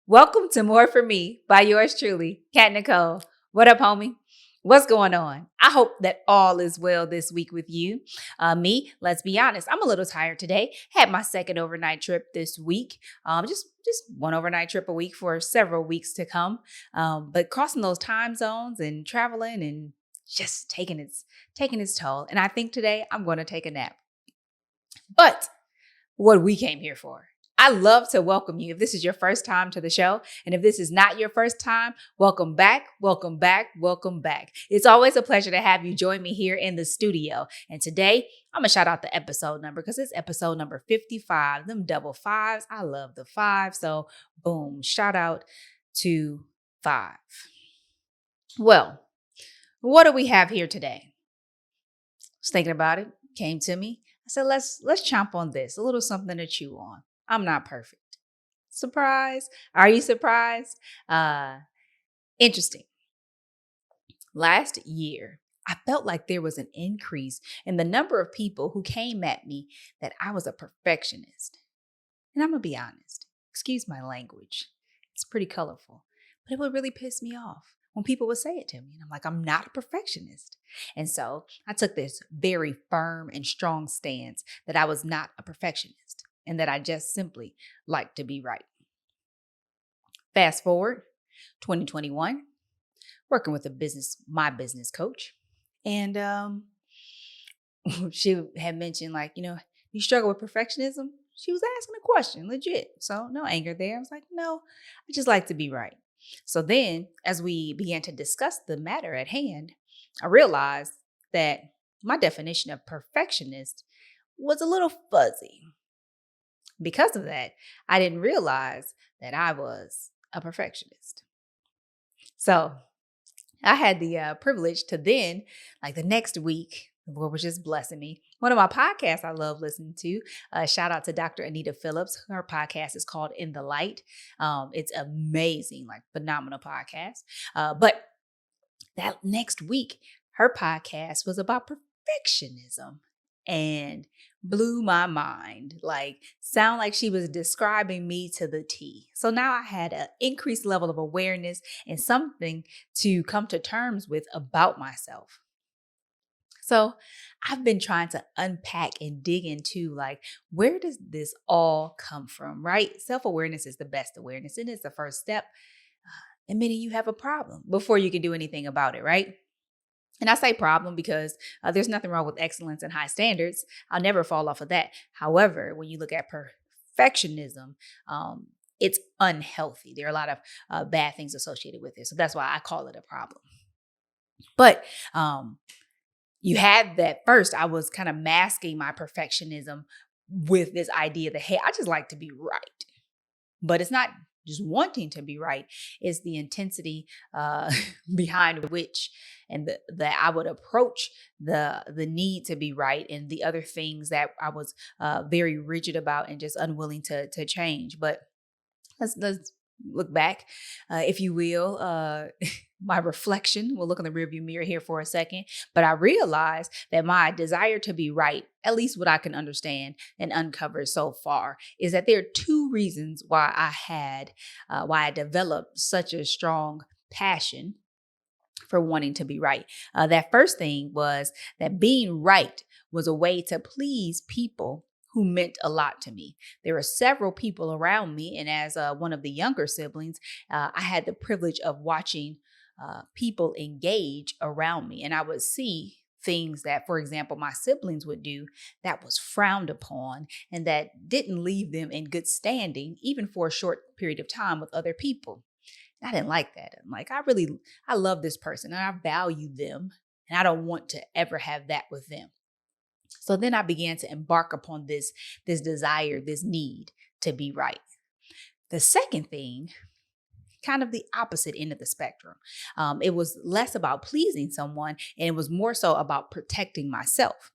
Welcome to More For Me by yours truly, Kat Necole. What up, homie? What's going on? I hope that all is well this week with you. Let's be honest, I'm a little tired today. Had my second overnight trip this week. Just one overnight trip a week for several weeks to come. But crossing those time zones and traveling and just taking its toll. And I think today I'm going to take a nap. But what we came here for. I love to welcome you if this is your first time to the show. And if this is not your first time, welcome back, welcome back, welcome back. It's always a pleasure to have you join me here in the studio. And today, I'm going to shout out the episode number because it's episode number 55, them double fives. I love the five. So boom, shout out to 5. Well, what do we have here today? I was thinking about it, came to me. I said, let's chomp on this, a little something to chew on. I'm not perfect. Surprise. Are you surprised? Interesting. Last year, I felt like there was an increase in the number of people who came at me that I was a perfectionist. And I'm going to be honest. Excuse my language. It's pretty colorful, but it would really piss me off when people would say it to me. And I'm like, I'm not a perfectionist. And so I took this very firm and strong stance that I was not a perfectionist and that I just simply like to be right. Fast forward, 2021, working with my business coach. And she had mentioned you struggle with perfectionism? She was asking a question, legit. So no anger there. I was like, no, I just like to be right. So then as we began to discuss the matter at hand, I realized that my definition of perfectionist was a little fuzzy. Because of that, I didn't realize that I was a perfectionist. So I had the privilege to then, the next week, the Lord was just blessing me. One of my podcasts I love listening to, shout out to Dr. Anita Phillips. Her podcast is called In the Light. It's amazing, phenomenal podcast. But that next week, her podcast was about perfectionism and blew my mind. Sound like she was describing me to the T. So now I had an increased level of awareness and something to come to terms with about myself. So I've been trying to unpack and dig into where does this all come from, right? Self-awareness is the best awareness. And it's the first step. Admitting you have a problem before you can do anything about it, right? And I say problem because there's nothing wrong with excellence and high standards. I'll never fall off of that. However, when you look at perfectionism, it's unhealthy. There are a lot of bad things associated with it. So that's why I call it a problem. But you had that first. I was kind of masking my perfectionism with this idea that, hey, I just like to be right. But it's not just wanting to be right, is the intensity behind which and that I would approach the need to be right and the other things that I was very rigid about and just unwilling to change. But let's look back, if you will. My reflection, we'll look in the rearview mirror here for a second, but I realized that my desire to be right, at least what I can understand and uncover so far, is that there are 2 reasons why I developed such a strong passion for wanting to be right. That first thing was that being right was a way to please people who meant a lot to me. There were several people around me, and as one of the younger siblings, I had the privilege of watching people engage around me. And I would see things that, for example, my siblings would do that was frowned upon and that didn't leave them in good standing, even for a short period of time with other people. And I didn't like that. I'm like, I love this person and I value them and I don't want to ever have that with them. So then I began to embark upon this desire, this need to be right. The second thing, kind of the opposite end of the spectrum. It was less about pleasing someone and it was more so about protecting myself.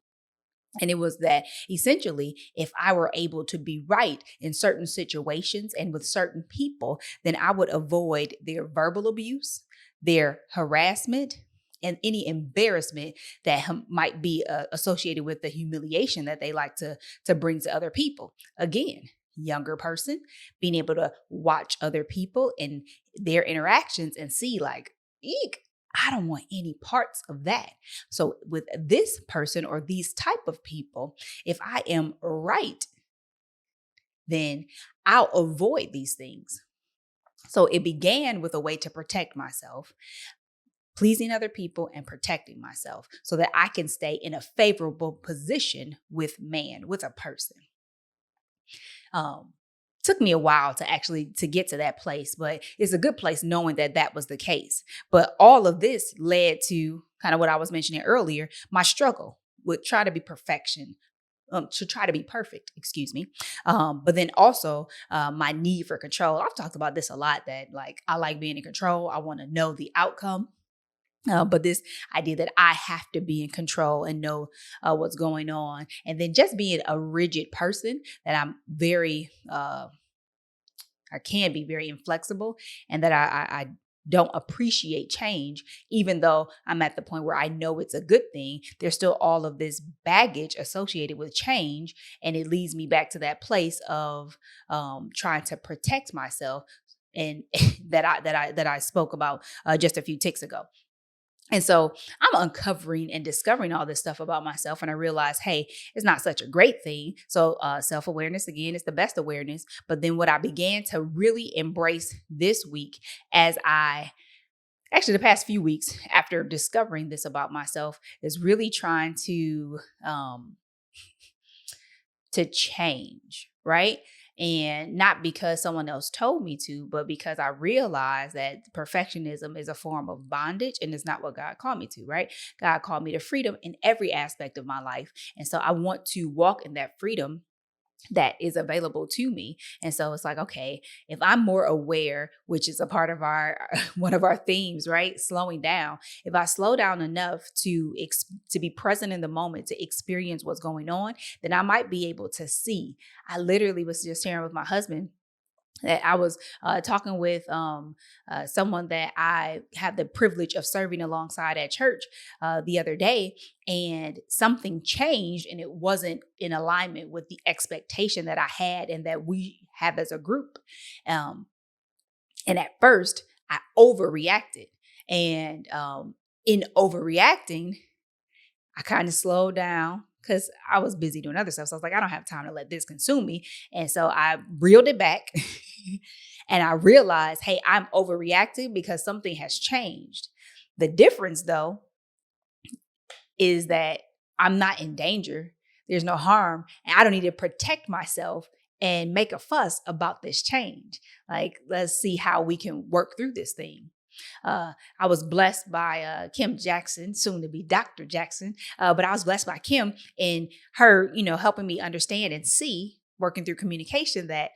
And it was that essentially, if I were able to be right in certain situations and with certain people, then I would avoid their verbal abuse, their harassment, and any embarrassment that might be associated with the humiliation that they like to bring to other people. Again, younger person, being able to watch other people and their interactions and see like, eek, I don't want any parts of that. So with this person or these type of people, if I am right, then I'll avoid these things. So it began with a way to protect myself, pleasing other people and protecting myself so that I can stay in a favorable position with with a person. Um, Took me a while to actually to get to that place, but it's a good place knowing that that was the case. But all of this led to kind of what I was mentioning earlier, my struggle with try to be perfection, to try to be perfect, excuse me. But then also my need for control. I've talked about this a lot that like I like being in control. I want to know the outcome. But this idea that I have to be in control and know what's going on. And then just being a rigid person that I'm very, I can be very inflexible and that I don't appreciate change, even though I'm at the point where I know it's a good thing. There's still all of this baggage associated with change. And it leads me back to that place of trying to protect myself and that I spoke about just a few ticks ago. And so I'm uncovering and discovering all this stuff about myself. And I realize, hey, it's not such a great thing. So self-awareness, again, is the best awareness. But then what I began to really embrace this week actually the past few weeks after discovering this about myself is really trying to change, right? And not because someone else told me to, but because I realized that perfectionism is a form of bondage and it's not what God called me to, right? God called me to freedom in every aspect of my life. And so I want to walk in that freedom that is available to me. And so it's like, okay, if I'm more aware, which is a part of our one of our themes, right? Slowing down. If I slow down enough to be present in the moment, to experience what's going on, then I might be able to see. I literally was just sharing with my husband that I was talking with someone that I have the privilege of serving alongside at church the other day, and something changed, and it wasn't in alignment with the expectation that I had and that we have as a group. And at first, I overreacted, and in overreacting, I kind of slowed down because I was busy doing other stuff. So I was like, I don't have time to let this consume me. And so I reeled it back and I realized, hey, I'm overreacting because something has changed. The difference, though, is that I'm not in danger. There's no harm. And I don't need to protect myself and make a fuss about this change. Like, let's see how we can work through this thing. I was blessed by Kim Jackson, soon to be Dr. Jackson, but I was blessed by Kim in her, helping me understand and see, working through communication, that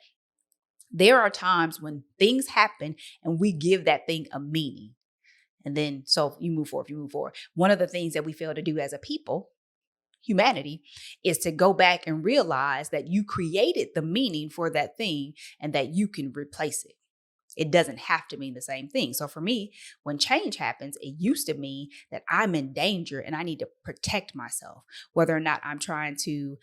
there are times when things happen and we give that thing a meaning. And then, so you move forward. One of the things that we fail to do as a people, humanity, is to go back and realize that you created the meaning for that thing and that you can replace it. It doesn't have to mean the same thing. So for me, when change happens, it used to mean that I'm in danger and I need to protect myself, whether or not I'm trying to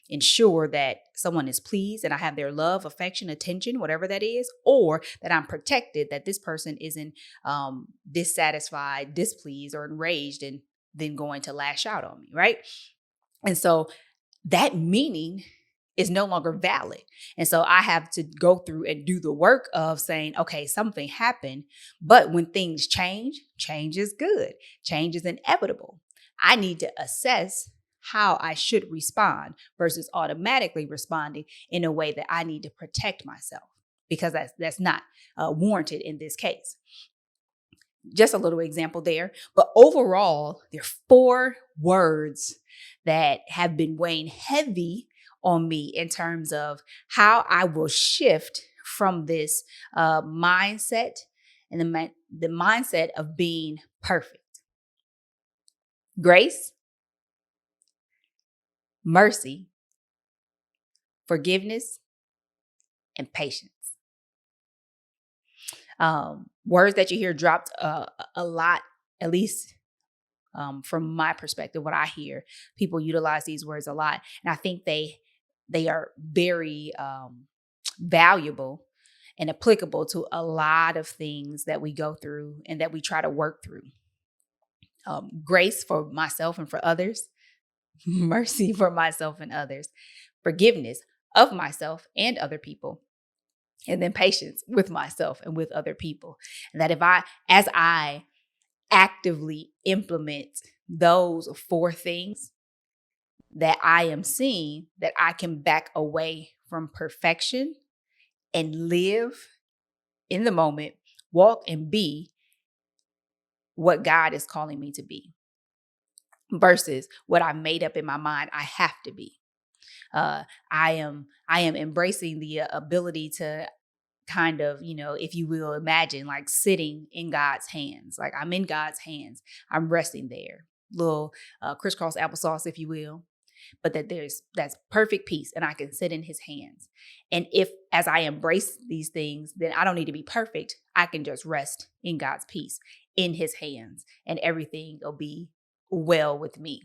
ensure that someone is pleased and I have their love, affection, attention, whatever that is, or that I'm protected, that this person isn't dissatisfied, displeased, or enraged and then going to lash out on me, right? And so that meaning is no longer valid. And so I have to go through and do the work of saying, okay, something happened, but when things change, change is good. Change is inevitable. I need to assess how I should respond versus automatically responding in a way that I need to protect myself, because that's not warranted in this case. Just a little example there. But overall, there are 4 words that have been weighing heavy on me in terms of how I will shift from this mindset and the mindset of being perfect. Grace, mercy, forgiveness, and patience. Words that you hear dropped a lot, at least from my perspective, what I hear, people utilize these words a lot. And I think they they are very valuable and applicable to a lot of things that we go through and that we try to work through. Grace for myself and for others, mercy for myself and others, forgiveness of myself and other people, and then patience with myself and with other people. And that as I actively implement those 4 things, that I am seeing that I can back away from perfection and live in the moment, walk and be what God is calling me to be versus what I made up in my mind I have to be. I am embracing the ability to kind of, if you will, imagine like sitting in God's hands. Like I'm in God's hands. I'm resting there. Little crisscross applesauce, if you will. But that's perfect peace and I can sit in his hands. And if as I embrace these things, then I don't need to be perfect. I can just rest in God's peace in his hands and everything will be well with me.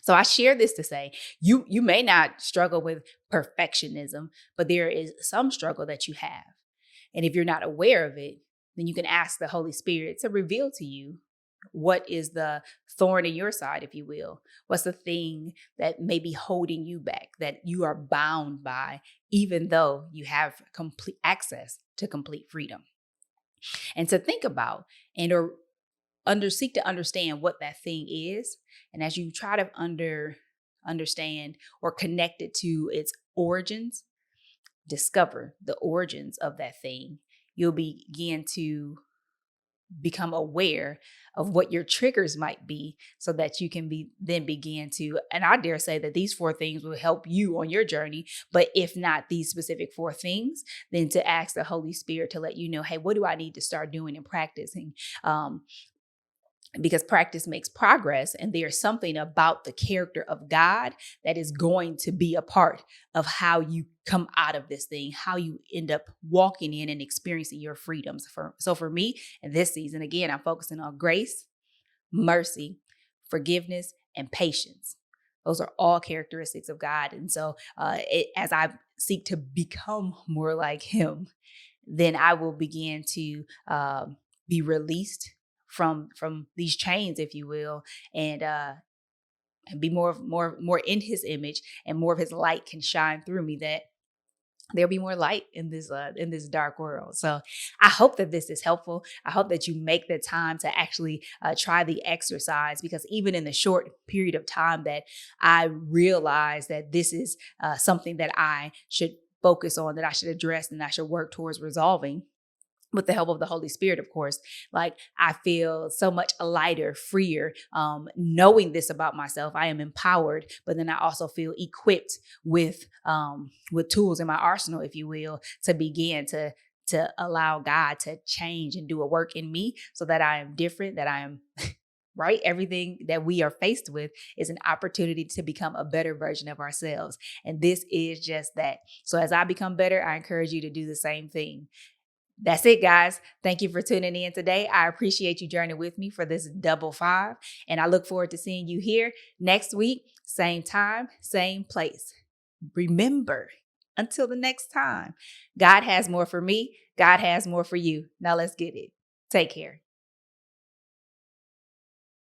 So I share this to say, you may not struggle with perfectionism, but there is some struggle that you have. And if you're not aware of it, then you can ask the Holy Spirit to reveal to you what is the thorn in your side, if you will. What's the thing that may be holding you back, that you are bound by, even though you have complete access to complete freedom. And to think about and seek to understand what that thing is. And as you try to understand or connect it to its origins, discover the origins of that thing, you'll begin to become aware of what your triggers might be so that you can then begin to, and I dare say that these 4 things will help you on your journey. But if not these specific 4 things, then to ask the Holy Spirit to let you know, hey, what do I need to start doing and practicing? Because practice makes progress, and there's something about the character of God that is going to be a part of how you come out of this thing, how you end up walking in and experiencing your freedoms. So for me, in this season, again, I'm focusing on grace, mercy, forgiveness, and patience. Those are all characteristics of God. And so as I seek to become more like him, then I will begin to be released from these chains, if you will, and be more in his image, and more of his light can shine through me, that there'll be more light in this dark world. So I hope that this is helpful. I hope that you make the time to actually try the exercise, because even in the short period of time that I realize that this is something that I should focus on, that I should address, and I should work towards resolving, with the help of the Holy Spirit, of course, like I feel so much lighter, freer, knowing this about myself. I am empowered, but then I also feel equipped with tools in my arsenal, if you will, to begin to allow God to change and do a work in me so that I am different, that I am right. Everything that we are faced with is an opportunity to become a better version of ourselves. And this is just that. So as I become better, I encourage you to do the same thing. That's it, guys. Thank you for tuning in today. I appreciate you journeying with me for this double 5. And I look forward to seeing you here next week, same time, same place. Remember, until the next time, God has more for me. God has more for you. Now let's get it. Take care.